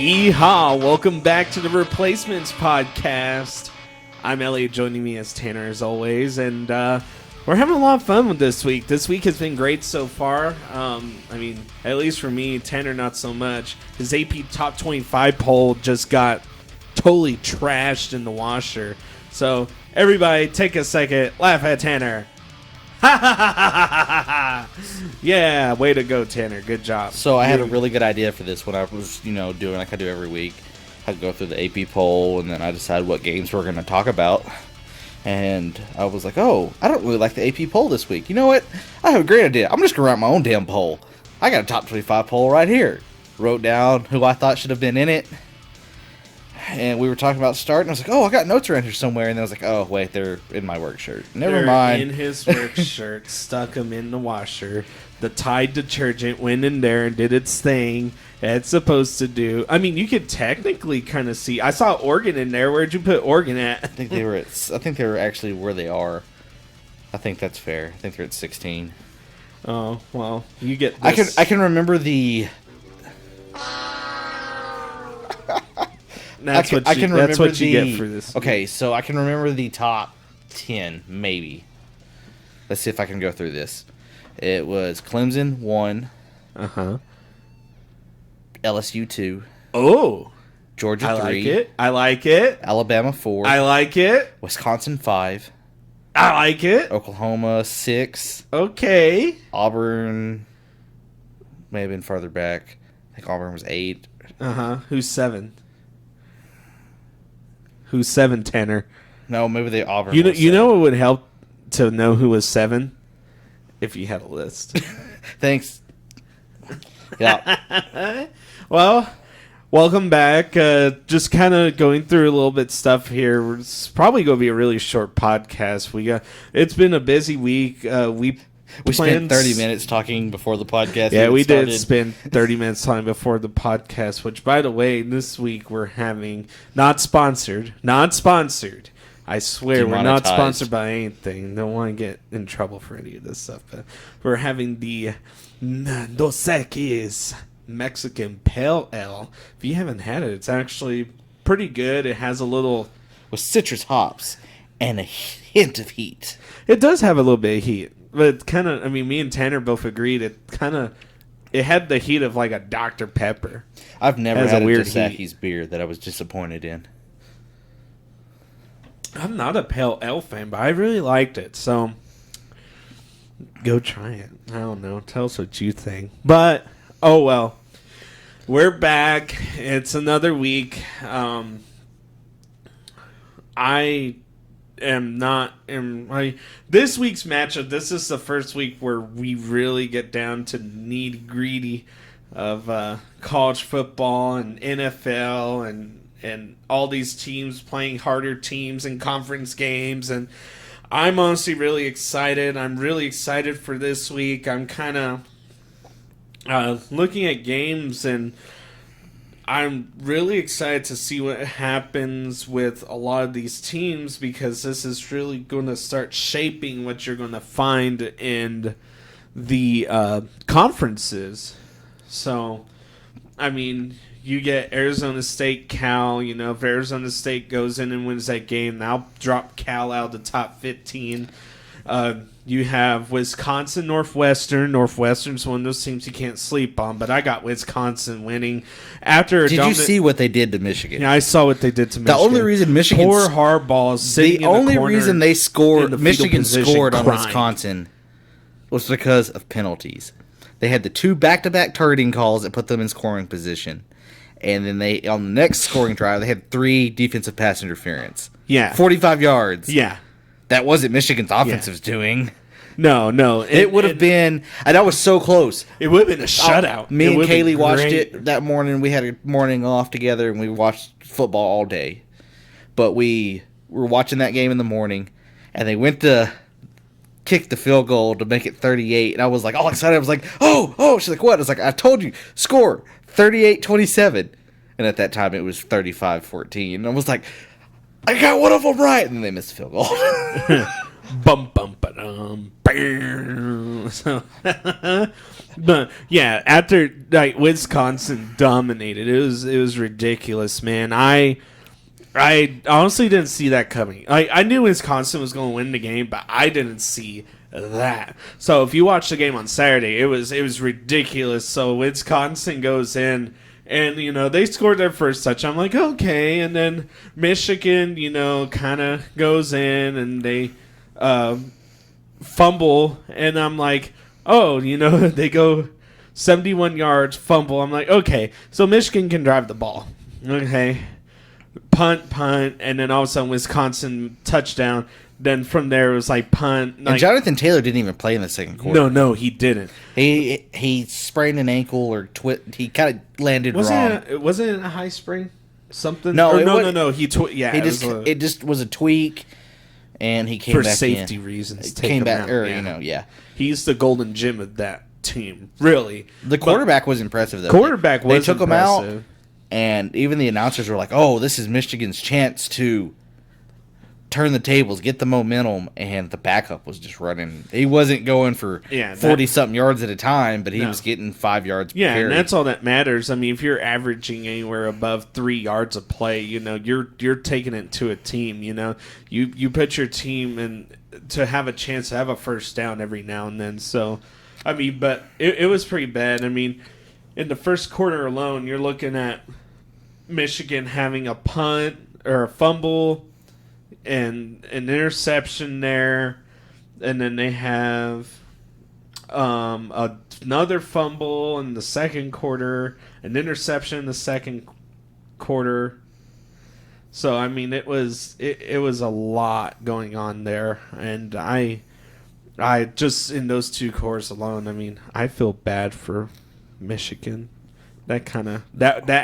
Yeehaw! Welcome back to the Replacements Podcast. I'm Elliott, joining me as Tanner as always, and we're having a lot of fun with this week. This week has been great so far. At least for me, Tanner not so much. His AP Top 25 poll just got totally trashed in the washer. So everybody take a second, laugh at Tanner. Ha ha ha ha ha ha! Yeah, way to go, Tanner. Good job. So I had a really good idea for this when I was, doing like I do every week. I'd go through the AP poll, and then I decide what games we're going to talk about. And I was like, oh, I don't really like the AP poll this week. You know what? I have a great idea. I'm just going to write my own damn poll. I got a top 25 poll right here. Wrote down who I thought should have been in it. And we were talking about starting. I was like, oh, I got notes around here somewhere. And then I was like, oh, wait, they're in my work shirt. Never mind. In his work shirt, stuck them in the washer. The Tide detergent went in there and did its thing. It's supposed to do. I mean, you could technically kind of see. I saw Oregon in there. Where'd you put Oregon at? I think they were actually where they are. I think that's fair. I think they're at 16. Oh, well, you get this. I can remember the... That's what you get for this. Okay, so I can remember the top 10, maybe. Let's see if I can go through this. It was Clemson 1. Uh-huh. LSU 2. Oh. Georgia 3. I like it. Alabama 4. I like it. Wisconsin 5. I like it. Oklahoma 6. Okay. Auburn may have been farther back. I think Auburn was 8. Uh-huh. Who's 7? Who's 7, Tanner? No, maybe they Auburn. You know what would help to know who was 7? If you had a list. Thanks. Yeah. Well, welcome back. Just kind of going through a little bit stuff here. It's probably going to be a really short podcast. It's been a busy week. We spent 30 minutes talking before the podcast. Yeah, we did spend 30 minutes talking before the podcast, which, by the way, this week we're having, not sponsored. I swear we're not sponsored by anything. Don't want to get in trouble for any of this stuff. But we're having the Dos Equis Mexican Pale Ale. If you haven't had it, it's actually pretty good. It has a little... with citrus hops and a hint of heat. It does have a little bit of heat. But it's kind of, me and Tanner both agreed it had the heat of like a Dr. Pepper. I've never had a Dos Equis beer that I was disappointed in. I'm not a pale ale fan, but I really liked it. So go try it. I don't know. Tell us what you think. But, oh well. We're back. It's another week. This week's matchup, this is the first week where we really get down to nitty-gritty of college football and NFL and all these teams playing harder teams in conference games. And I'm honestly really excited. I'm really excited for this week. I'm kind of looking at games, and I'm really excited to see what happens with a lot of these teams, because this is really going to start shaping what you're going to find in the conferences. So, you get Arizona State, Cal. If Arizona State goes in and wins that game, they'll drop Cal out of the top 15. You have Wisconsin, Northwestern. Northwestern's one of those teams you can't sleep on, but I got Wisconsin winning after. Did you see what they did to Michigan? Yeah, I saw what they did to Michigan. The only reason Michigan, poor Harbaugh, is sitting in the corner. The only reason they scored, Michigan scored on crying. Wisconsin, was because of penalties. They had the 2 back-to-back targeting calls that put them in scoring position. And then on the next scoring drive, they had 3 defensive pass interference. Yeah. 45 yards. Yeah. That wasn't Michigan's offensive doing. No. It would have been, and that was so close. It would have been a shutout. Me and Kaylee watched it that morning. We had a morning off together, and we watched football all day. But we were watching that game in the morning, and they went to kick the field goal to make it 38. And I was like all excited. I was like, oh. She's like, what? I was like, I told you, score 38-27. And at that time, it was 35-14. And I was like, I got one of them right. And then they missed the field goal. Bum bum ba-dum. So But yeah, after like Wisconsin dominated, it was ridiculous, man. I honestly didn't see that coming. I knew Wisconsin was going to win the game, but I didn't see that. So if you watch the game on Saturday, it was ridiculous. So Wisconsin goes in, and they scored their first touch. I'm like, okay, and then Michigan, kind of goes in and they fumble, and I'm like, oh, they go 71 yards, fumble. I'm like, okay, so Michigan can drive the ball. Okay. Punt, and then all of a sudden Wisconsin touchdown. Then from there it was like punt. And Jonathan Taylor didn't even play in the second quarter. No, he didn't. He sprained an ankle or he kind of landed wrong. Wasn't it a high sprain? Something? No, no. It just was a tweak, and he came for back safety in. reasons. Came back, He's the golden gem of that team. Really, the quarterback was impressive though. They took him out. And even the announcers were like, oh, this is Michigan's chance to turn the tables, get the momentum. And the backup was just running. He wasn't going for 40-something yards at a time, but he was getting 5 yards per carry. And that's all that matters. I mean, if you're averaging anywhere above 3 yards a play, you're taking it to a team. You put your team in to have a chance to have a first down every now and then. So, I mean, but it was pretty bad. I mean, in the first quarter alone, you're looking at Michigan having a punt or a fumble and an interception there, and then they have another fumble in the second quarter, an interception in the second quarter. So I mean, it was a lot going on there, and I just in those two quarters alone, I mean, I feel bad for Michigan. That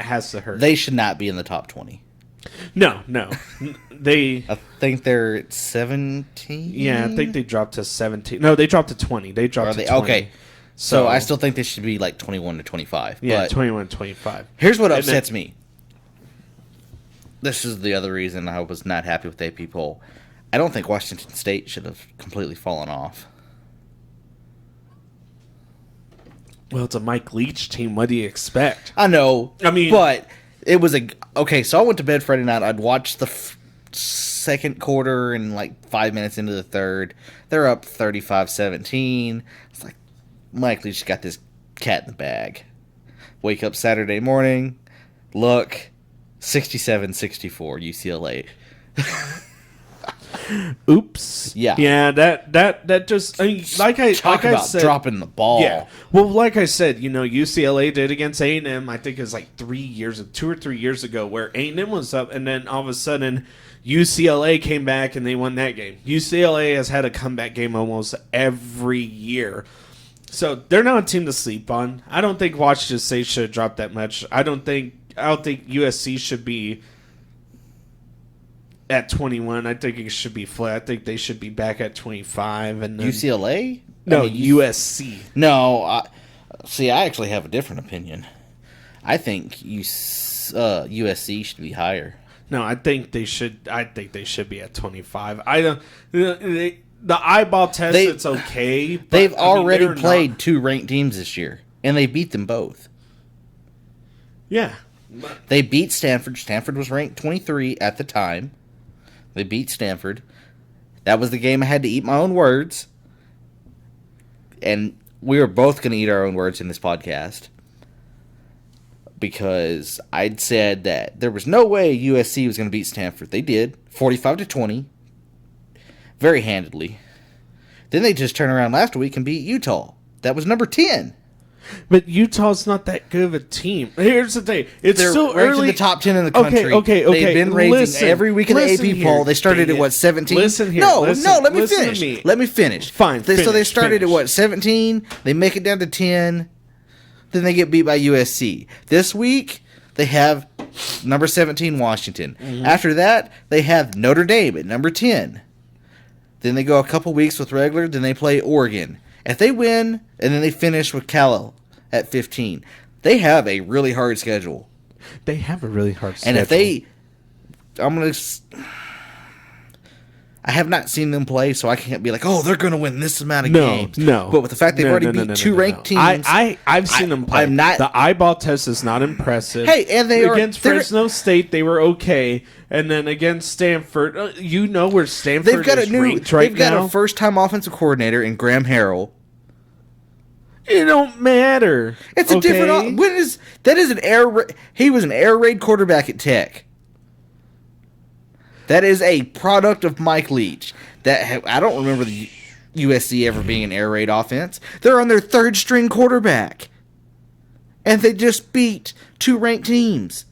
has to hurt. They should not be in the top 20. No. I think they're at 17. Yeah, I think they dropped to 17. No, they dropped to 20. They dropped to 20. Okay. So I still think they should be like 21 to 25. Yeah, 21 to 25. Here's what upsets me. This is the other reason I was not happy with the AP poll. I don't think Washington State should have completely fallen off. Well, it's a Mike Leach team. What do you expect? I know. I mean, but it was okay. So I went to bed Friday night. I'd watched the second quarter and like 5 minutes into the third. They're up 35-17. It's like Mike Leach got this cat in the bag. Wake up Saturday morning. Look, 67-64 UCLA. Oops. Yeah. That just, I mean, like I said, dropping the ball. Yeah. Well, like I said, UCLA did against A&M. I think it was like 2 or 3 years ago, where A&M was up, and then all of a sudden UCLA came back and they won that game. UCLA has had a comeback game almost every year. So they're not a team to sleep on. I don't think Washington State should have dropped that much. I don't think USC should be at 21. I think it should be flat. I think they should be back at 25. And then, UCLA? No, USC. No, I actually have a different opinion. I think USC should be higher. No, I think they should. I think they should be at 25. I don't. The eyeball test, it's okay. But, they've already played 2 ranked teams this year, and they beat them both. Yeah, they beat Stanford. Stanford was ranked 23 at the time. They beat Stanford. That was the game I had to eat my own words. And we were both going to eat our own words in this podcast. Because I'd said that there was no way USC was going to beat Stanford. They did. 45-20. Very handedly. Then they just turned around last week and beat Utah. That was number 10. But Utah's not that good of a team. Here's the thing. They're still early. In the top 10 in the country. Okay. They've been raising every week in the AP poll. They started at 17? Listen here. No, let me finish. Let me finish. Fine. So they started at 17? They make it down to 10. Then they get beat by USC. This week, they have number 17 Washington. Mm-hmm. After that, they have Notre Dame at number 10. Then they go a couple weeks with regular. Then they play Oregon. If they win, and then they finish with Cal at 15, they have a really hard schedule. They have a really hard schedule. And if they... I have not seen them play, so I can't be like, oh, they're going to win this amount of games. No. But with the fact they've already beat two ranked teams. I've seen them play. I'm not, the eyeball test is not impressive. Hey, and against Fresno State, they were okay. And then against Stanford, where Stanford is ranked right now. They've got a first-time offensive coordinator in Graham Harrell. It don't matter. It's a different. He was an air raid quarterback at Tech. That is a product of Mike Leach. I don't remember the USC ever being an air raid offense. They're on their third string quarterback, and they just beat two ranked teams.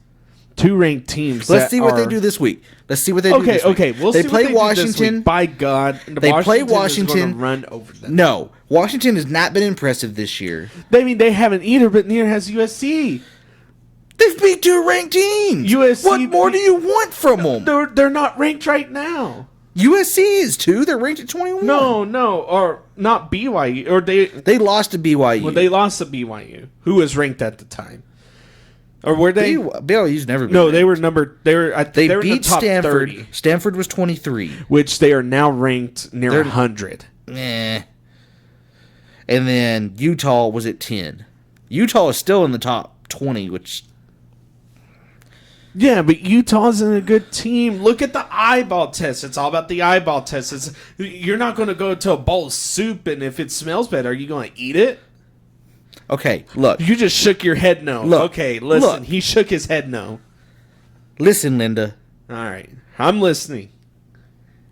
Let's see what they do this week. Let's see what they do this week. Okay. We'll see what they do this week. By God, they play Washington. Is going to run over them. No, Washington has not been impressive this year. They haven't either, but neither has USC. They've beat two ranked teams. USC. What more do you want from them? They're not ranked right now. USC is too. They're ranked at 21. No, or not BYU, or they lost to BYU. Well, they lost to BYU, who was ranked at the time. Or were they? BYU's never been. No, ranked. they were number. They beat in the top Stanford. 30, Stanford was 23, which they are now ranked near 100. And then Utah was at 10. Utah is still in the top 20, which. Yeah, but Utah's in a good team. Look at the eyeball test. It's all about the eyeball test. You're not going to go to a bowl of soup, and if it smells bad, are you going to eat it? Okay, look. You just shook your head no. Look, okay, listen. He shook his head no. Listen, Linda. All right. I'm listening.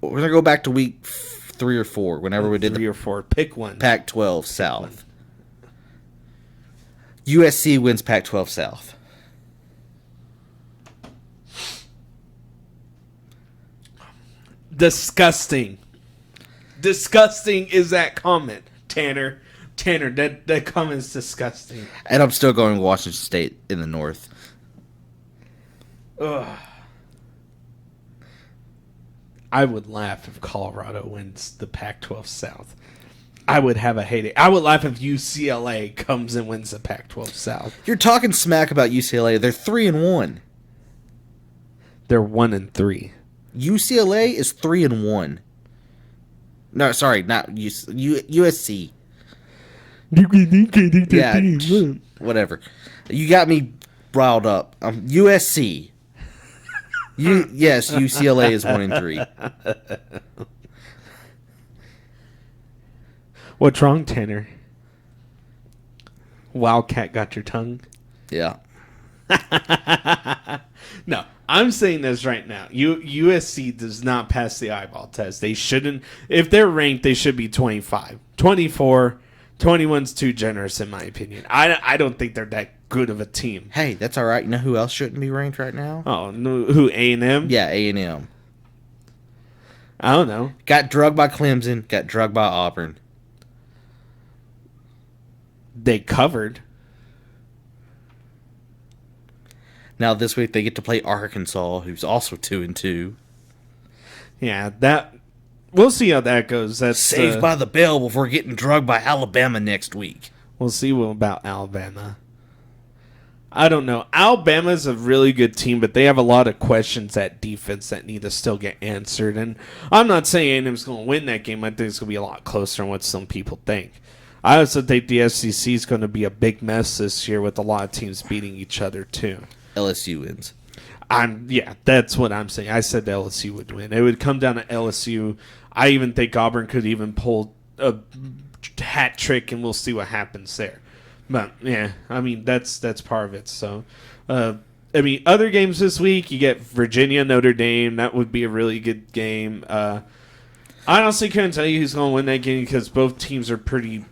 We're going to go back to week 3 or 4, whenever we did 3 or 4. Pick one. Pac-12 South. USC wins Pac-12 South. Disgusting. Disgusting is that comment, Tanner. That comment's disgusting. And I'm still going Washington State in the North. Ugh. I would laugh if Colorado wins the Pac-12 South. I would have a heyday. I would laugh if UCLA comes and wins the Pac-12 South. You're talking smack about UCLA. They're 3-1. They're 1-3. UCLA is 3-1. No, sorry, not USC. Yeah, whatever. You got me riled up. USC. Yes, UCLA is 1-3. What's wrong, Tanner? Wildcat got your tongue? Yeah. No, I'm saying this right now. USC does not pass the eyeball test. They shouldn't. If they're ranked, they should be 25. 24. 21's too generous, in my opinion. I don't think they're that good of a team. Hey, that's all right. You know who else shouldn't be ranked right now? Oh, no, who, A&M? Yeah, A&M. I don't know. Got drugged by Clemson. Got drugged by Auburn. They covered. Now this week they get to play Arkansas, who's also 2-2. Yeah, that... We'll see how that goes. That's Saved by the bell before getting drugged by Alabama next week. We'll see about Alabama. I don't know. Alabama's a really good team, but they have a lot of questions at defense that need to still get answered. And I'm not saying A&M's going to win that game. I think it's going to be a lot closer than what some people think. I also think the SEC is going to be a big mess this year with a lot of teams beating each other, too. LSU wins. Yeah, that's what I'm saying. I said LSU would win. It would come down to LSU. I even think Auburn could even pull a hat trick, and we'll see what happens there. But yeah, I mean that's part of it. So, I mean, other games this week, you get Virginia, Notre Dame. That would be a really good game. I honestly couldn't tell you who's going to win that game because both teams are pretty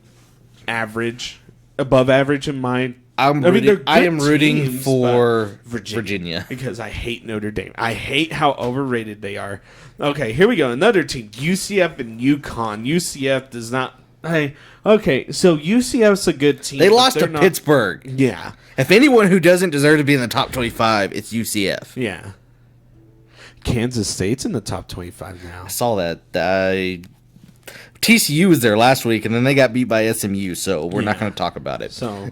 average, above average in my. I am rooting for Virginia because I hate Notre Dame. I hate how overrated they are. Okay, here we go. Another team, UCF and UConn. UCF does not. Okay, so UCF's a good team. They lost to Pittsburgh. Yeah. If anyone who doesn't deserve to be in the top 25, it's UCF. Yeah. Kansas State's in the top 25 now. I saw that. TCU was there last week, and then they got beat by SMU, so we're not going to talk about it. So,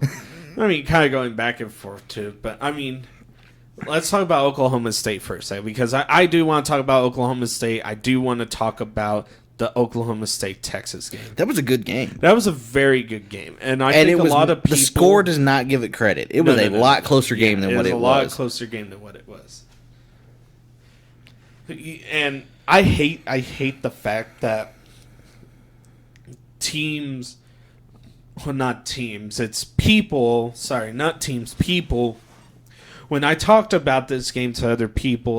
I mean, kind of going back and forth, too. But, I mean, let's talk about Oklahoma State first, because I do want to talk about Oklahoma State. I do want to talk about the Oklahoma State-Texas game. That was a good game. That was a very good game. And I think it was, a lot of people... The score does not give it credit. It was a lot closer game than what it was. It was a lot closer game than what it was. And I hate the fact that teams... Well, not teams. It's people. Sorry, not teams. People. When I talked about this game to other people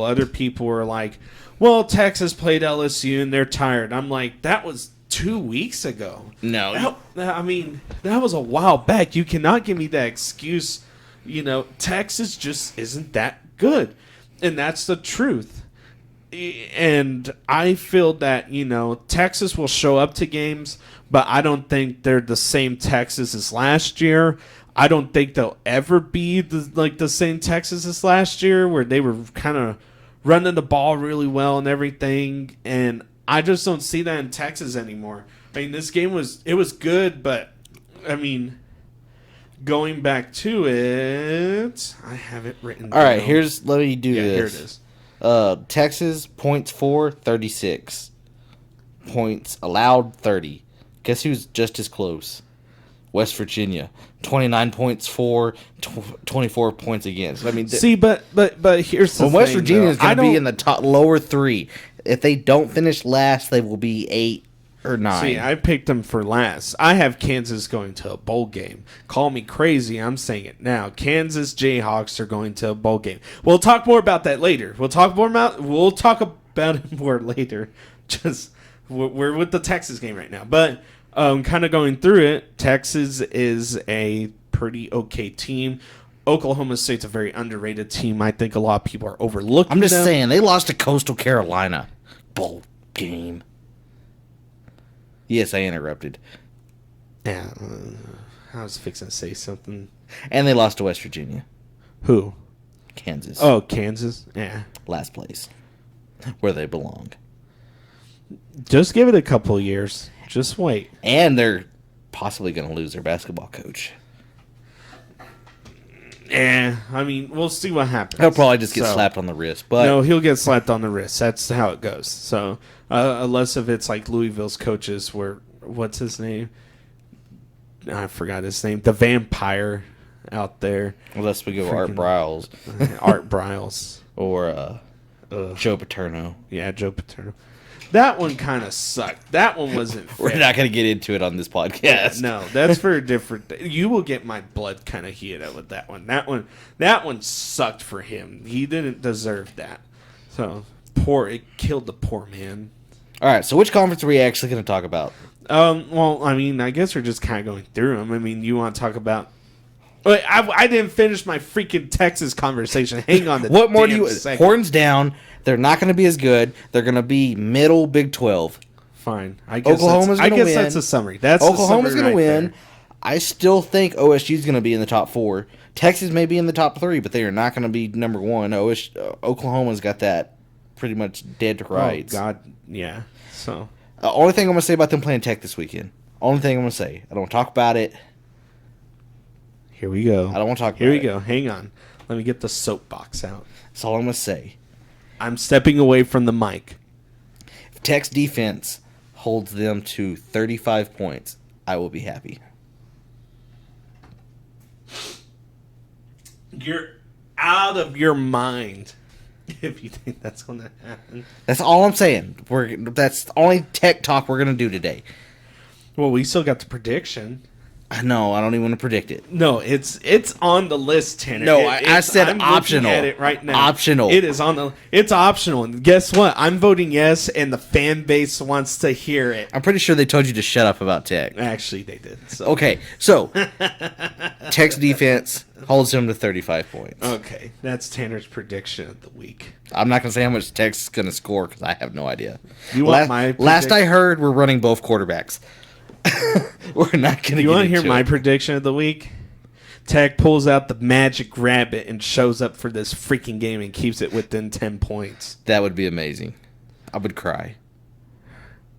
were like, well, Texas played LSU and they're tired. I'm like, that was 2 weeks ago. No. That was a while back. You cannot give me that excuse. Texas just isn't that good. And that's the truth. And I feel that, Texas will show up to games, but I don't think they're the same Texas as last year. I don't think they'll ever be the same Texas as last year, where they were kind of running the ball really well and everything. And I just don't see that in Texas anymore. This game was good, but going back to it, I have it written down. All right, let me do this. Here it is. Texas points for 36. Points allowed 30. Guess who's just as close? West Virginia, 29 points for, 24 points against. But here's the thing. West Virginia is going to be in the lower 3. If they don't finish last, they will be 8 or 9. See, I picked them for last. I have Kansas going to a bowl game. Call me crazy, I'm saying it now. Kansas Jayhawks are going to a bowl game. We'll talk more about that later. We'll talk about it more later. Just we're with the Texas game right now, but. Kind of going through it, Texas is a pretty okay team. Oklahoma State's a very underrated team. I think a lot of people are overlooking them. I'm just saying, they lost to Coastal Carolina. Bowl game. Yes, I interrupted. Yeah, I was fixing to say something. And they lost to West Virginia. Who? Kansas. Oh, Kansas? Yeah. Last place. Where they belong. Just give it a couple years. Just wait. And they're possibly going to lose their basketball coach. We'll see what happens. He'll probably just get slapped on the wrist. But no, he'll get slapped on the wrist. That's how it goes. So, unless if it's like Louisville's coaches what's his name? I forgot his name. The vampire out there. Unless we go Art Briles. Art Briles. Or Joe Paterno. Yeah, Joe Paterno. That one kind of sucked. That one wasn't fair. We're not going to get into it on this podcast. No, that's for a different... You will get my blood kind of heated with that one. That one sucked for him. He didn't deserve that. So, it killed the poor man. All right, so which conference are we actually going to talk about? I guess we're just kind of going through them. You want to talk about... Wait, I didn't finish my freaking Texas conversation. Hang on. What more do you... Second. Horns down. They're not going to be as good. They're going to be middle Big 12. Fine. I guess Oklahoma's going to win. That's a summary. Oklahoma's going to win. I still think OSU's going to be in the top 4. Texas may be in the top 3, but they are not going to be number 1. Oklahoma's got that pretty much dead to rights. Oh, God. Yeah. So. Only thing I'm going to say about them playing Tech this weekend. Only thing I'm going to say. I don't want to talk about it. Here we go. I don't want to talk about it. Here we go. Hang on. Let me get the soapbox out. That's all I'm going to say. I'm stepping away from the mic. If Tech's defense holds them to 35 points, I will be happy. You're out of your mind if you think that's going to happen. That's all I'm saying. That's the only Tech talk we're going to do today. Well, we still got the prediction. No, I don't even want to predict it. No, it's on the list, Tanner. No, I said I'm optional. Looking at it right now. Optional. It is on the. It's optional. And guess what? I'm voting yes, and the fan base wants to hear it. I'm pretty sure they told you to shut up about Tech. Actually, they did. So. Okay, so Tech's defense holds him to 35 points. Okay, that's Tanner's prediction of the week. I'm not going to say how much Tech's going to score because I have no idea. You want my prediction? Last I heard, we're running both quarterbacks. We're not going to. You want to hear my prediction of the week? Tech pulls out the magic rabbit and shows up for this freaking game and keeps it within 10 points. That would be amazing. I would cry.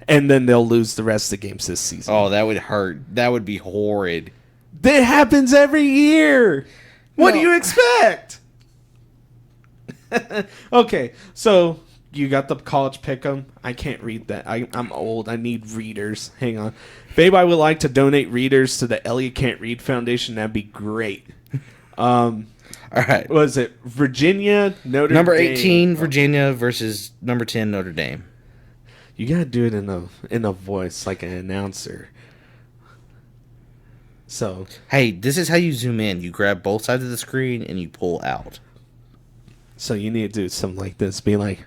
And then they'll lose the rest of the games this season. Oh, that would hurt. That would be horrid. That happens every year. What do you expect? Okay, so you got the college pick'em. I can't read that. I'm old. I need readers. Hang on. If anybody would like to donate readers to the Elliott Can't Read Foundation, that'd be great. All right. Was it Virginia, Notre Dame? Number 18, Virginia versus number 10, Notre Dame. You gotta do it in a voice like an announcer. So, hey, this is how you zoom in. You grab both sides of the screen and you pull out. So you need to do something like this. Be like,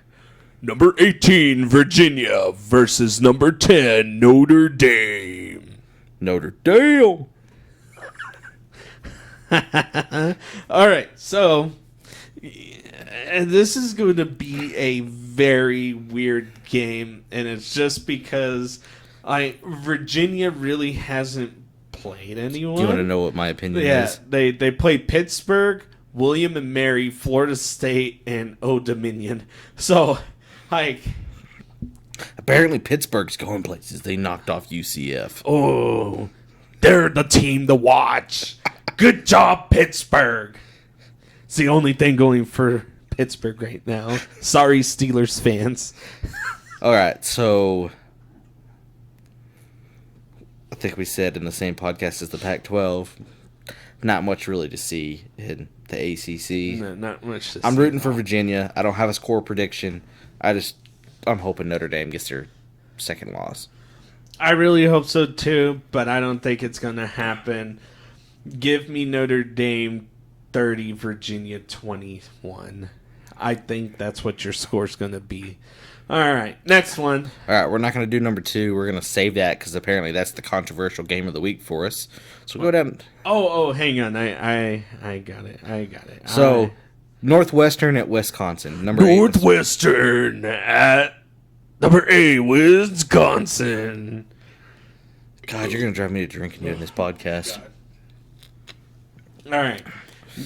number 18, Virginia versus number 10, Notre Dame. Notre Dame. All right, so this is going to be a very weird game, and it's just because Virginia really hasn't played anyone. Do you want to know what my opinion is? Yeah, they played Pittsburgh, William and Mary, Florida State, and Old Dominion. So, apparently Pittsburgh's going places. They knocked off UCF. Oh, they're the team to watch. Good job, Pittsburgh. It's the only thing going for Pittsburgh right now. Sorry, Steelers fans. All right, so I think we said in the same podcast as the Pac-12, not much really to see in the ACC. No, not much to see. I'm rooting for Virginia. I don't have a score prediction. I'm hoping Notre Dame gets their second loss. I really hope so too, but I don't think it's going to happen. Give me Notre Dame 30, Virginia 21. I think that's what your score's going to be. All right, next one. All right, we're not going to do number 2. We're going to save that because apparently that's the controversial game of the week for us. So we'll go down. Oh, hang on. I got it. So, Northwestern at Wisconsin. Number 8. Northwestern at number 8, Wisconsin. God, you're going to drive me to drinking during this podcast. God. All right.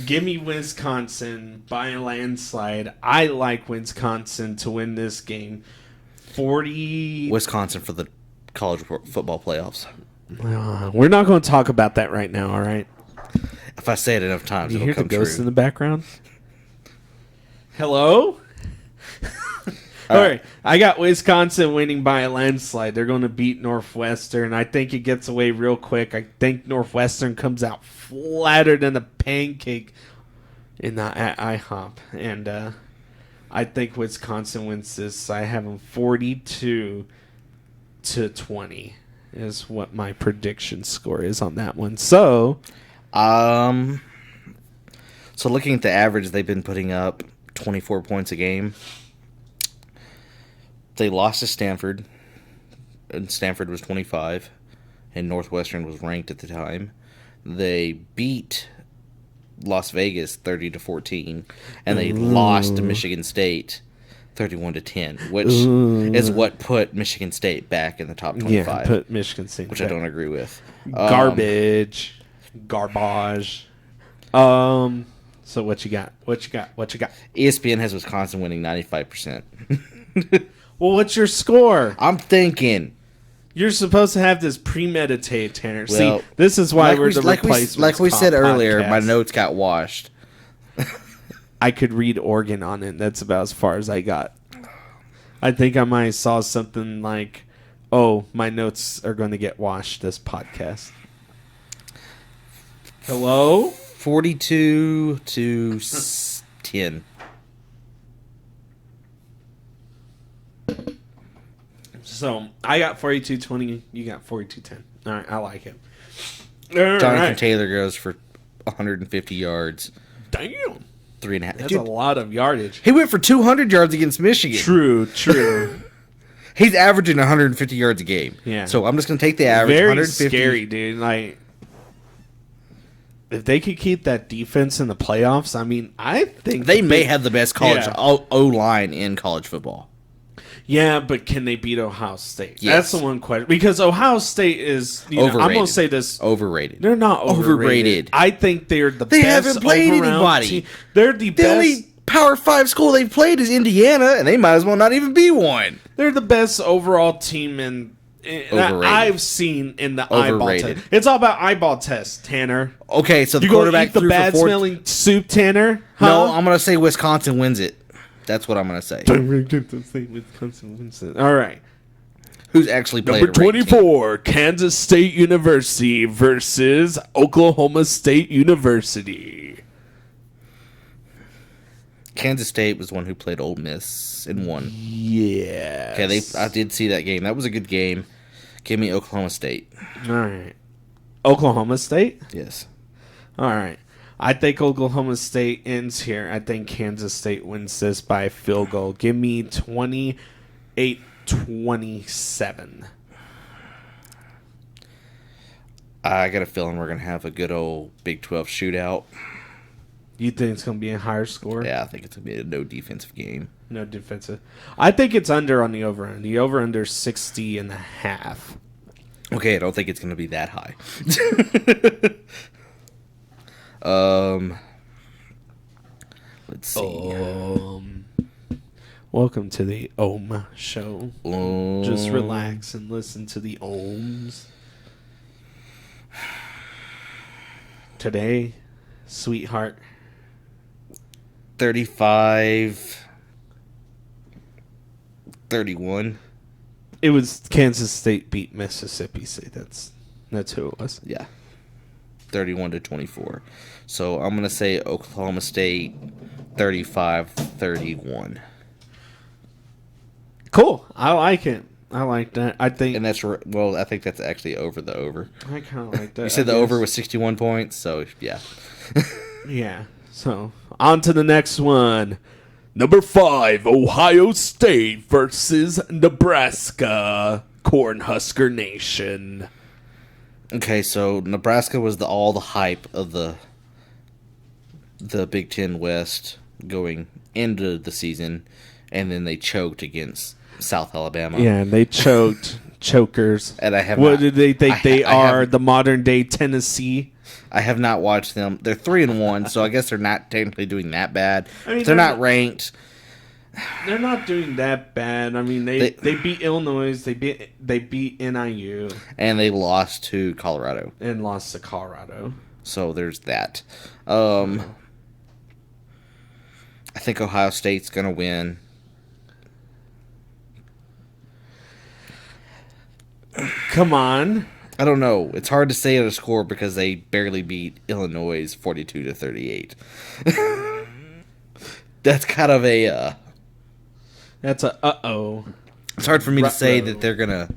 Give me Wisconsin by a landslide. I like Wisconsin to win this game. 40. Wisconsin for the college football playoffs. We're not going to talk about that right now, all right? If I say it enough times, You it'll hear come the ghost true. in the background? Hello? All right. I got Wisconsin winning by a landslide. They're going to beat Northwestern. I think it gets away real quick. I think Northwestern comes out flatter than a pancake at IHOP. And I think Wisconsin wins this. I have them 42-20 is what my prediction score is on that one. So looking at the average, they've been putting up 24 points a game. They lost to Stanford, and Stanford was 25, and Northwestern was ranked at the time. They beat Las Vegas 30-14, and they lost to Michigan State 31-10, which is what put Michigan State back in the top 25. Yeah, put Michigan State which back. I don't agree with. Garbage. So what you got? ESPN has Wisconsin winning 95%. Well, what's your score? I'm thinking. You're supposed to have this premeditated, Tanner. Well, see, this is why we're the replacements. Like we said earlier, podcast. my notes got washed. I could read Oregon on it. That's about as far as I got. I think I might have saw something like, "Oh, my notes are going to get washed this podcast." Hello? 42-10. So I got 42-20. You got 42-10. All right, I like it. Jonathan Taylor goes for 150 yards. Damn. 3.5. That's Dude, a lot of yardage. he went for 200 yards against Michigan. True. He's averaging 150 yards a game. Yeah. So I'm just going to take the average. Very 150. scary, dude. Like, if they could keep that defense in the playoffs, I mean, I think They may have the best college Yeah. O-line in college football. Yeah, but can they beat Ohio State? Yes. That's the one question. Because Ohio State is, I'm Overrated. going to say this. Overrated. They're not overrated. I think they're the They best haven't played all-around anybody. team. They're the The best. only Power 5 school they've played is Indiana, and they might as well not even be one. They're the best overall team that Overrated. I've seen in the eyeball Overrated. test. It's all about eyeball tests, Tanner. Okay, so the You going to quarterback eat the threw for bad four. smelling soup, Tanner? No, Huh? I'm going to say Wisconsin wins it. That's what I'm going to say. All right. Who's actually played Number a ranked 24, Kansas State University versus Oklahoma State University. Kansas State was the one who played Ole Miss and won. Yeah. Okay, I did see that game. That was a good game. Give me Oklahoma State. All right. Oklahoma State? Yes. All right. I think Oklahoma State ends here. I think Kansas State wins this by a field goal. Give me 28-27. I got a feeling we're going to have a good old Big 12 shootout. You think it's going to be a higher score? Yeah, I think it's going to be a no defensive game. No defensive. I think it's under on the over-under. The over-under is 60.5. Okay, I don't think it's going to be that high. Let's see. Welcome to the Ohm Show. Just relax and listen to the Ohms. Today, sweetheart. 35-31. It was Kansas State beat Mississippi State. That's who it was. Yeah. 31-24. So I'm going to say Oklahoma State 35-31. Cool. I like it. I like that. I think. And I think that's actually over the over. I kind of like that. You said the over was 61 points, so yeah. Yeah. So on to the next one. Number 5, Ohio State versus Nebraska. Cornhusker Nation. Okay, so Nebraska was all the hype of the Big Ten West going into the season, and then they choked against South Alabama. Yeah, they choked. Chokers. And I have what not, do they think they are? haven't- The modern day Tennessee. I have not watched them. They're 3-1, so I guess they're not technically doing that bad. I mean, they're not ranked. They're not doing that bad. I mean, they beat Illinois. They beat NIU And they lost to Colorado. and lost to Colorado. So there's that. I think Ohio State's going to win. Come on. I don't know. It's hard to say at a score because they barely beat Illinois 42-38. That's kind of a... That's a uh-oh. It's hard for me to say Ruh-roh. that they're going to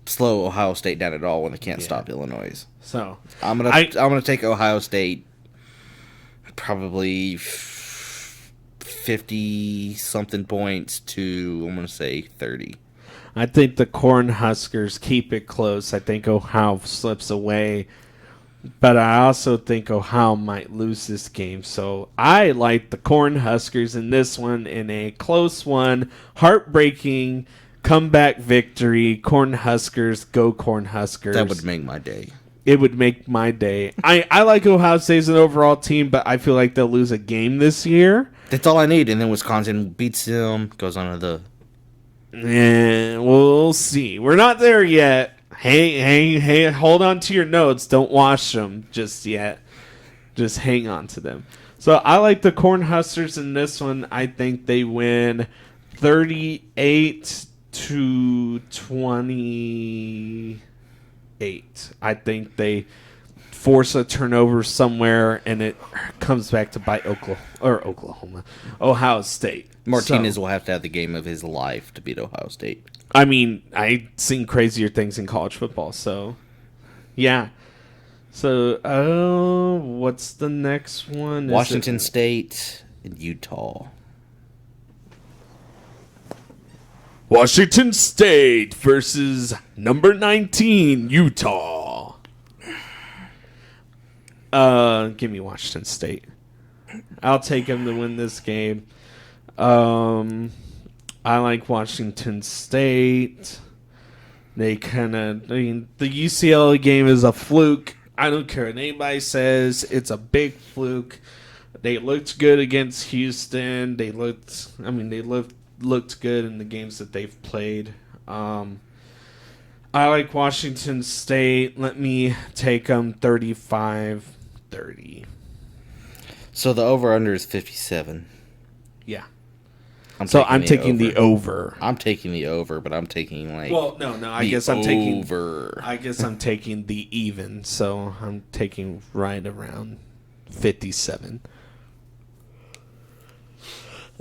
slow Ohio State down at all when they can't stop Illinois. So I'm gonna take Ohio State probably 50-something points to, I'm going to say 30. I think the Cornhuskers keep it close. I think Ohio slips away. But I also think Ohio might lose this game. So I like the Cornhuskers in this one in a close one. Heartbreaking comeback victory. Cornhuskers, go Cornhuskers. That would make my day. It would make my day. I like Ohio State as an overall team, but I feel like they'll lose a game this year. That's all I need. And then Wisconsin beats them, goes on to the... And we'll see. We're not there yet. Hey, hold on to your notes. Don't wash them just yet. Just hang on to them. So I like the Cornhuskers in this one. I think they win 38-28. I think they force a turnover somewhere, and it comes back to bite Ohio State. Martinez So, will have to have the game of his life to beat Ohio State. I mean, I've seen crazier things in college football, so yeah. So, what's the next one? Washington State and Utah. Washington State versus number 19, Utah. Give me Washington State. I'll take them to win this game. I like Washington State. They the UCLA game is a fluke. I don't care what anybody says. It's a big fluke. They looked good against Houston. They looked good in the games that they've played. I like Washington State. Let me take them 35-30. So the over-under is 57. Yeah. I'm taking the over. I'm taking the over, but I'm taking no. I guess I'm taking the even. So I'm taking right around 57.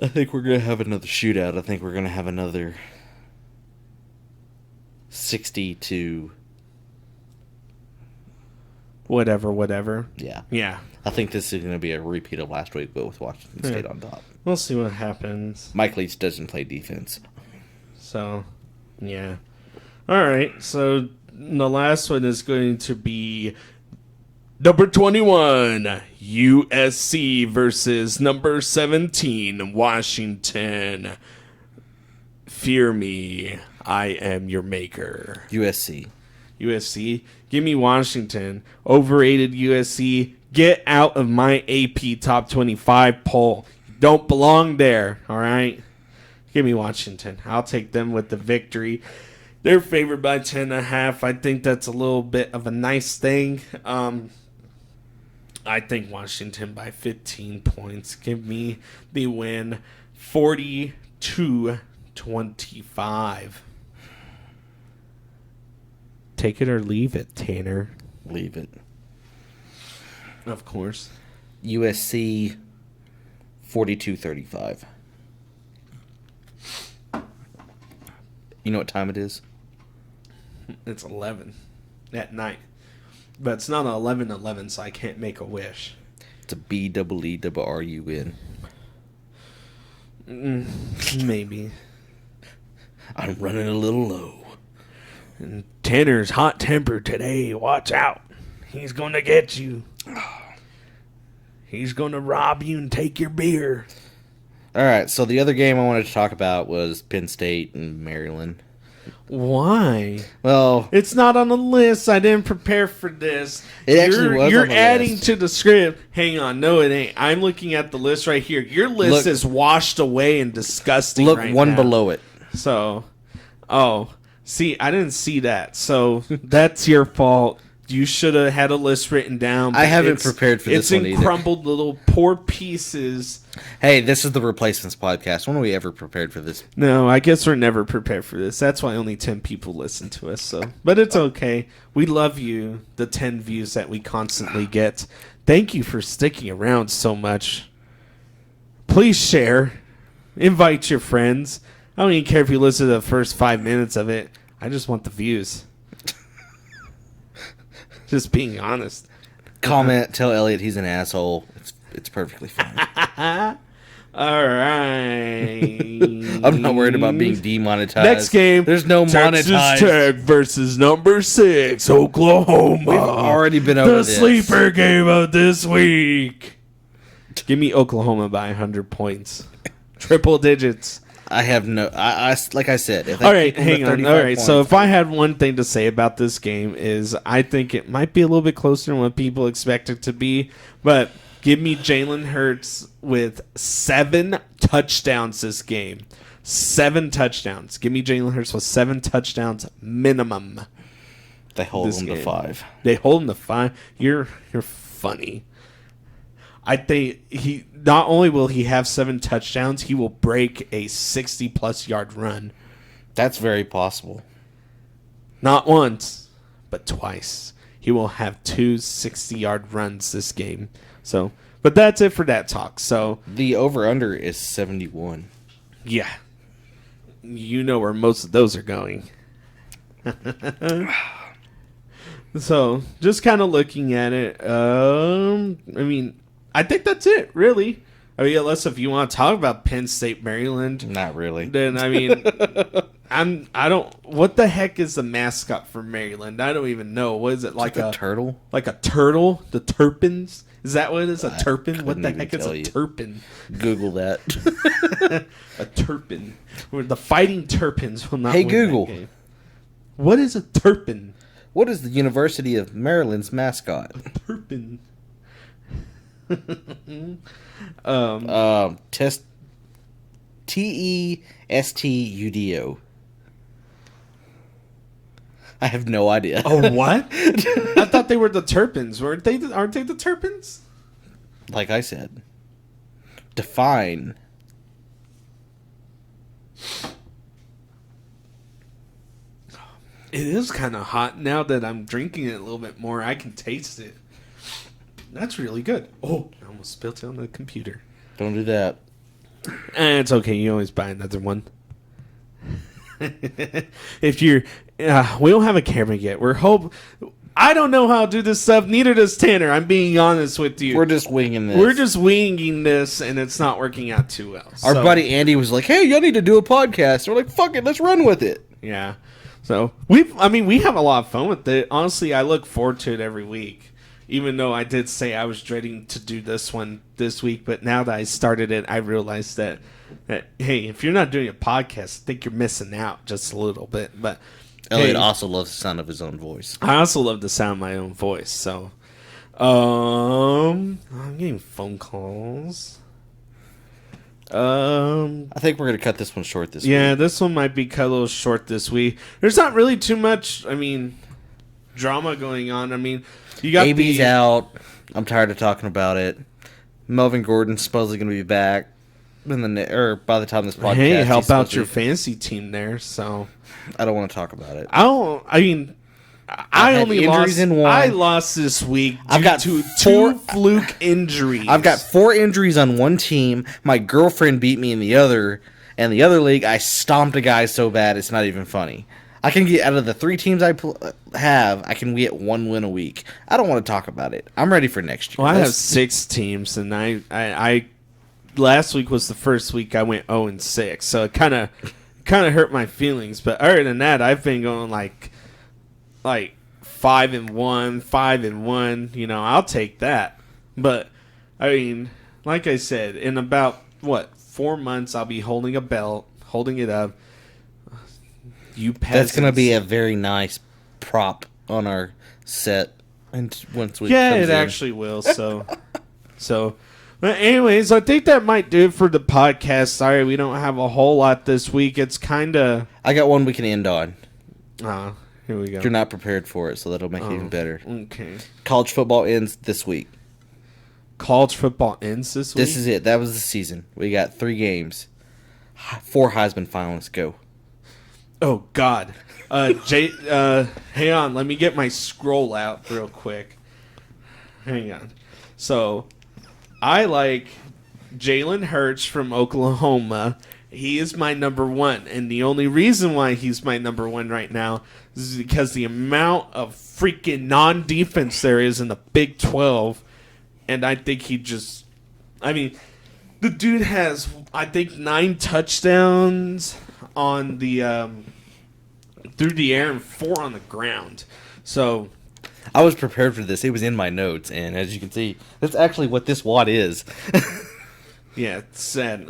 I think we're gonna have another shootout. I think we're gonna have another 60 to whatever. Yeah. I think this is gonna be a repeat of last week, but with Washington State on top. We'll see what happens. Mike Leach doesn't play defense, so yeah. All right. So the last one is going to be number 21, USC versus number 17, Washington. Fear me, I am your maker. USC. Give me Washington. Overrated USC. Get out of my AP Top 25 poll. You don't belong there, all right? Give me Washington. I'll take them with the victory. They're favored by 10.5. I think that's a little bit of a nice thing. I think Washington by 15 points. Give me the win, 40-25. Take it or leave it, Tanner. Leave it. Of course. USC 42-35. You know what time it is? It's 11 at night. But it's not 11:11, so I can't make a wish. It's a BEERUN. Maybe. I'm running a little low. And Tanner's hot-tempered today. Watch out. He's going to get you. He's going to rob you and take your beer. All right, so the other game I wanted to talk about was Penn State and Maryland. Why? Well, it's not on the list. I didn't prepare for this. It actually was You're on the adding list. to the script. Hang on. No, it ain't. I'm looking at the list right here. Your list is washed away and disgusting. Look right one now. below it. So, see, I didn't see that. So that's your fault. You should have had a list written down. I haven't prepared for this one either. It's in crumbled little poor pieces. Hey, this is the Replacements podcast. When are we ever prepared for this? No, I guess we're never prepared for this. That's why only 10 people listen to us. So, but it's okay. We love you, the 10 views that we constantly get. Thank you for sticking around so much. Please share. Invite your friends. I don't even care if you listen to the first 5 minutes of it. I just want the views. Just being honest. Comment, tell Elliott he's an asshole. It's perfectly fine. All right. I'm not worried about being demonetized. Next game. There's no Texas monetized. Tech versus number 6, Oklahoma. We've already been over the this. sleeper game of this week. Give me Oklahoma by 100 points. Triple digits. I have no. I like I said. If All right, hang on. All right, so if I had one thing to say about this game is I think it might be a little bit closer than what people expect it to be, but give me Jalen Hurts with 7 touchdowns this game. 7 touchdowns. Give me Jalen Hurts with 7 touchdowns minimum. They hold him to 5. They hold him to 5. You're funny. I think he not only will he have 7 touchdowns, he will break a 60-plus yard run. That's very possible. Not once, but twice. He will have 2 60-yard runs this game. So, but that's it for that talk. So the over/under is 71. Yeah, you know where most of those are going. So, just kind of looking at it. I mean, I think that's it, really. I mean, unless if you want to talk about Penn State, Maryland. Not really. Then, I mean, I don't, what the heck is the mascot for Maryland? I don't even know. What is it, like a turtle? Like a turtle? The Turpins? Is that what it is, a turpin? What the heck is a turpin? Google that. A turpin. The Fighting Turpins will not Hey, win Google. that game. What is a turpin? What is the University of Maryland's mascot? Turpin. Test TESTUDO. I have no idea. Oh, what? I thought they were the Turpins. Weren't they? Aren't they the Turpins? Like I said, define It is kind of hot now that I'm drinking it a little bit more. I can taste it. That's really good. Oh, I almost spilled it on the computer. Don't do that. It's okay. You always buy another one. If you're, we don't have a camera yet. I don't know how to do this stuff. Neither does Tanner. I'm being honest with you. We're just winging this. We're just winging this, and it's not working out too well. Our buddy Andy was like, "Hey, y'all need to do a podcast." We're like, "Fuck it, let's run with it." Yeah. So we have a lot of fun with it. Honestly, I look forward to it every week. Even though I did say I was dreading to do this one this week, but now that I started it, I realized that hey, if you're not doing a podcast, I think you're missing out just a little bit. But Elliott also loves the sound of his own voice. I also love the sound of my own voice. So, I'm getting phone calls. I think we're gonna cut this one short this week. Yeah, this one might be cut a little short this week. There's not really too much. Drama going on. You got AB's out. I'm tired of talking about it. Melvin Gordon's supposedly gonna be back by the time this podcast. Hey, help out your fantasy team there. So I don't want to talk about it. I only lost. In one. I lost this week due I've got to two fluke injuries. I've got 4 injuries on one team. My girlfriend beat me in the other. And the other league, I stomped a guy so bad it's not even funny. I can get out of the 3 teams I have, I can get 1 win a week. I don't want to talk about it. I'm ready for next year. Well, I have 6 teams, and I last week was the first week I went 0-6, so it kind of hurt my feelings. But other than that, I've been going like 5-1, 5-1. I'll take that. But like I said, in about 4 months, I'll be holding a belt, holding it up. You peasants. That's going to be a very nice prop on our set. And once we actually will. So, but anyways, I think that might do it for the podcast. Sorry, we don't have a whole lot this week. It's kind of. I got one we can end on. Here we go. You're not prepared for it, so that'll make it even better. Okay. College football ends this week. College football ends this week? This is it. That was the season. We got 3 games. 4 Heisman finalists. Go. Oh, God. Hang on. Let me get my scroll out real quick. Hang on. So, I like Jalen Hurts from Oklahoma. He is my number 1. And the only reason why he's my number 1 right now is because the amount of freaking non-defense there is in the Big 12. And I think he just... the dude has, 9 touchdowns on the through the air and 4 on the ground. So I was prepared for this. It was in my notes, and as you can see, that's actually what this wad is. Yeah, it's sad.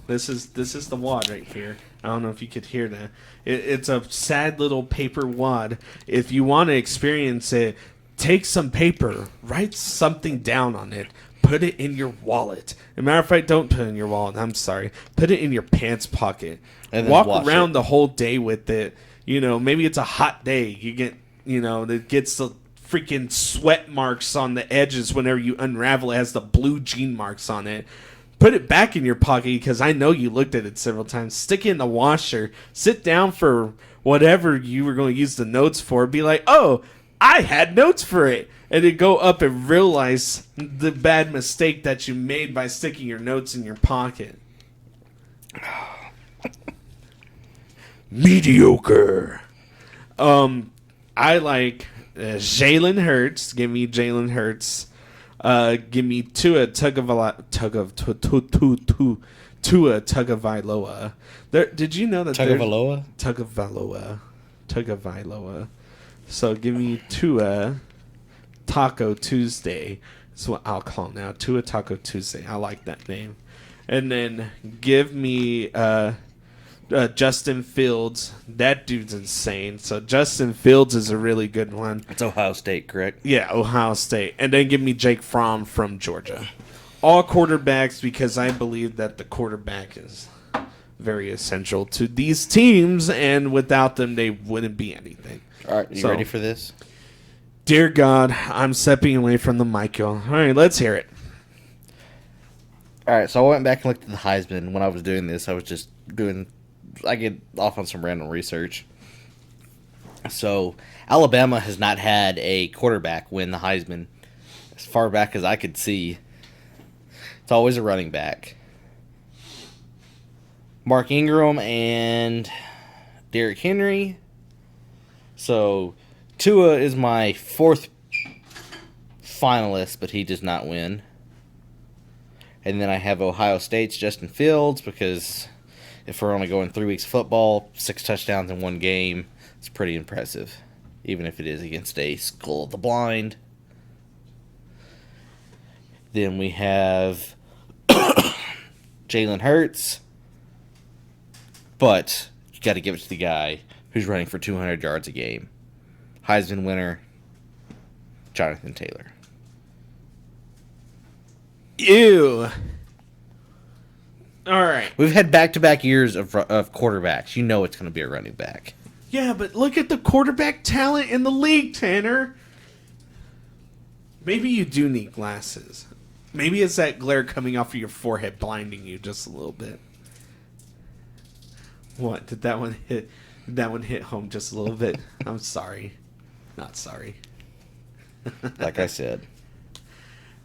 This is the wad right here. I don't know if you could hear that. It's a sad little paper wad. If you want to experience it, take some paper, write something down on it. Put it in your wallet. As a matter of fact, don't put it in your wallet. I'm sorry. Put it in your pants pocket. And walk around the whole day with it. Maybe it's a hot day. You get, it gets the freaking sweat marks on the edges whenever you unravel it. It has the blue jean marks on it. Put it back in your pocket because I know you looked at it several times. Stick it in the washer. Sit down for whatever you were going to use the notes for. Be like, oh, I had notes for it. And then go up and realize the bad mistake that you made by sticking your notes in your pocket. Mediocre. I like Jalen Hurts. Give me Jalen Hurts. Give me Tua Tagovailoa. Did you know that Tagovailoa. So give me Tua Taco Tuesday. That's what I'll call now. Tua Taco Tuesday. I like that name. And then give me Justin Fields. That dude's insane. So Justin Fields is a really good one. It's Ohio State, correct? Yeah, Ohio State. And then give me Jake Fromm from Georgia. All quarterbacks because I believe that the quarterback is very essential to these teams, and without them, they wouldn't be anything. All right, you ready for this? Dear God, I'm stepping away from the mic, y'all. All right, let's hear it. All right, so I went back and looked at the Heisman. When I was doing this, I was just doing... I get off on some random research. So Alabama has not had a quarterback win the Heisman as far back as I could see. It's always a running back. Mark Ingram and Derrick Henry. So Tua is my fourth finalist, but he does not win. And then I have Ohio State's Justin Fields, because if we're only going 3 weeks of football, 6 touchdowns in one game, it's pretty impressive, even if it is against a school of the blind. Then we have Jalen Hurts, but you got to give it to the guy who's running for 200 yards a game. Heisman winner, Jonathan Taylor. Ew. All right. We've had back-to-back years of quarterbacks. You know it's going to be a running back. Yeah, but look at the quarterback talent in the league, Tanner. Maybe you do need glasses. Maybe it's that glare coming off of your forehead blinding you just a little bit. What? Did that one hit? Did that one hit home just a little bit? I'm sorry. Not sorry. Like I said.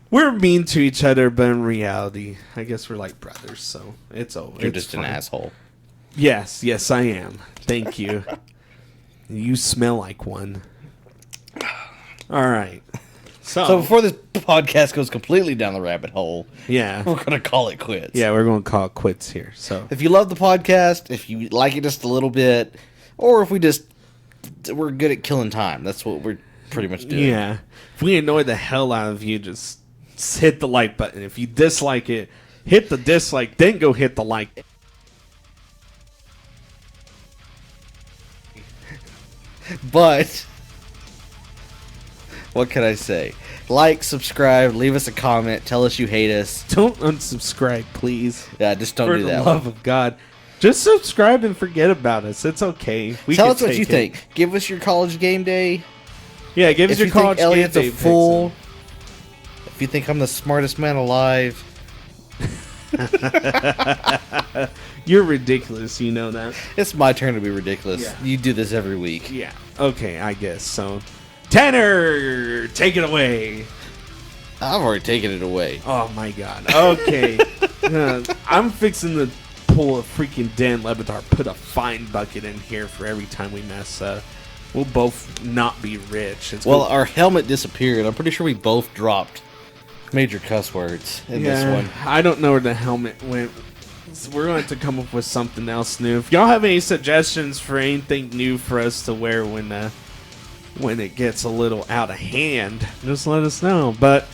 We're mean to each other, but in reality, I guess we're like brothers, so it's over. You're just an asshole. Yes, I am. Thank you. You smell like one. All right. So before this podcast goes completely down the rabbit hole, yeah, we're going to call it quits. Yeah, we're going to call it quits here. So if you love the podcast, if you like it just a little bit, or if we're good at killing time, that's what we're pretty much doing. Yeah. If we annoy the hell out of you, just hit the like button. If you dislike it, hit the dislike, then go hit the like. But what can I say? Like, subscribe, leave us a comment, tell us you hate us. Don't unsubscribe, please. Yeah, just don't do that. For the love of God. Just subscribe and forget about us. It's okay. Tell us what you think. Give us your college game day. Yeah, give us your college game day. Elliott's a fool. If you think I'm the smartest man alive. You're ridiculous, you know that. It's my turn to be ridiculous. Yeah. You do this every week. Yeah. Okay, I guess so. Tanner, take it away. I've already taken it away. Oh my God. Okay. I'm fixing to pull a freaking Dan Levitar, put a fine bucket in here for every time we mess up. We'll both not be rich. Our helmet disappeared. I'm pretty sure we both dropped major cuss words in this one. I don't know where the helmet went. So we're going to have to come up with something else new. If y'all have any suggestions for anything new for us to wear when it gets a little out of hand, just let us know. But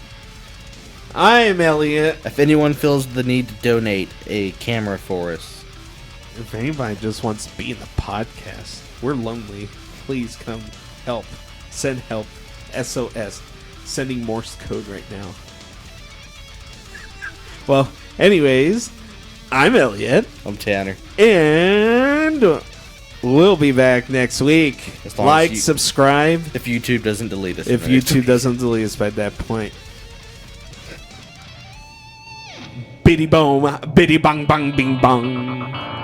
I am Elliott. If anyone feels the need to donate a camera for us. If anybody just wants to be in the podcast, we're lonely. Please come help. Send help. SOS. Sending Morse code right now. Well, anyways, I'm Elliott. I'm Tanner. And we'll be back next week. Like, subscribe. If YouTube doesn't delete us. If YouTube doesn't delete us by that point. Biddy boom, biddy bong bong bing bong.